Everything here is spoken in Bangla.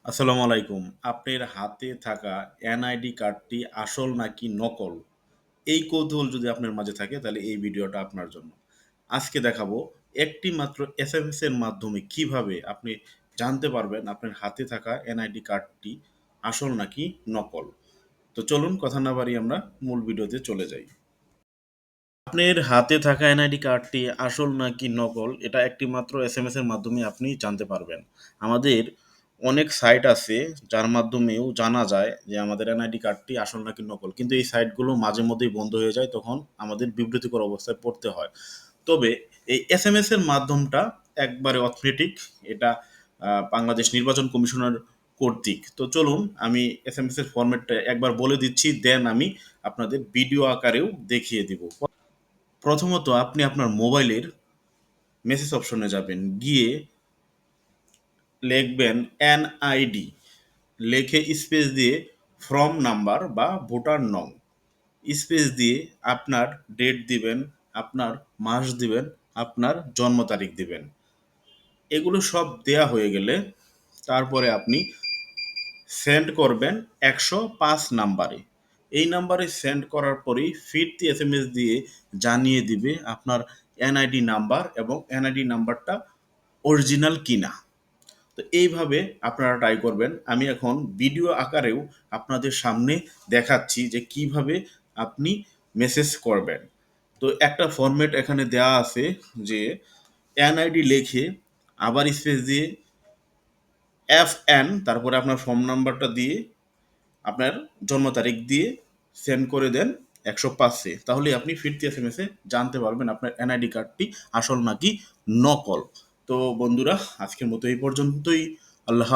আসসালামু আলাইকুম। আপনার হাতে থাকা এনআইডি কার্ডটি আসল নাকি নকল? এই কৌতূহল যদি আপনার মাঝে থাকে তাহলে এই ভিডিওটা আপনার জন্য। আজকে দেখাবো একটি মাত্র এসএমএস এর মাধ্যমে কিভাবে আপনি জানতে পারবেন আপনার হাতে থাকা এনআইডি কার্ডটি আসল নাকি নকল। তো চলুন কথা না বাড়িয়ে আমরা মূল ভিডিওতে চলে যাই। আপনার হাতে থাকা এনআইডি কার্ডটি আসল নাকি নকল এটা একটি মাত্র এসএমএস এর মাধ্যমে আপনি জানতে পারবেন। আমাদের অনেক সাইট আছে যার মাধ্যমেও জানা যায় যে আমাদের এনআইডি কার্ডটি আসল নাকি নকল। কিন্তু এই সাইটগুলো মাঝে মধ্যেই বন্ধ হয়ে যায় তখন আমাদের বিব্রতিকর অবস্থায় পড়তে হয়। তবে এই এসএমএস এর মাধ্যমটা একবারে অথেন্টিক। এটা বাংলাদেশ নির্বাচন কমিশনার কর্তৃক। তো চলুন আমি এসএমএস এর ফরম্যাটটা একবার বলে দিচ্ছি দেন আমি আপনাদের ভিডিও আকারেও দেখিয়ে দিব। প্রথমত আপনি আপনার মোবাইলের মেসেজ অপশনে যাবেন। গিয়ে লিখবেন এনআইডি, লিখে স্পেস দিয়ে ফ্রম নাম্বার বা ভোটার নং, স্পেস দিয়ে আপনার ডেট দিবেন, আপনার মাস দিবেন, আপনার জন্ম তারিখ দিবেন। এগুলো সব দেয়া হয়ে গেলে তারপরে আপনি সেন্ড করবেন ১০৫ নাম্বারে। এই নাম্বারে সেন্ড করার পরেই ফিরতি এসএমএস দিয়ে জানিয়ে দিবে আপনার এনআইডি নাম্বার এবং এনআইডি নাম্বারটা অরিজিনাল কিনা। তো এইভাবে আপনারা ট্রাই করবেন। আমি এখন ভিডিও আকারেও আপনাদের সামনে দেখাচ্ছি যে কিভাবে আপনি মেসেজ করবেন। তো একটা ফরম্যাট এখানে দেয়া আছে যে এনআইডি লিখে আবার স্পেস দিয়ে এফএন তারপরে আপনার ফোন নাম্বারটা দিয়ে আপনার জন্ম তারিখ দিয়ে সেন্ড করে দেন ১০৫-এ। তাহলেই আপনি ফিরতি এসএমএসে জানতে পারবেন আপনার এনআইডি কার্ডটি আসল নাকি নকল। তো বন্ধুরা আজকের মতো এই পর্যন্তই। আল্লাহ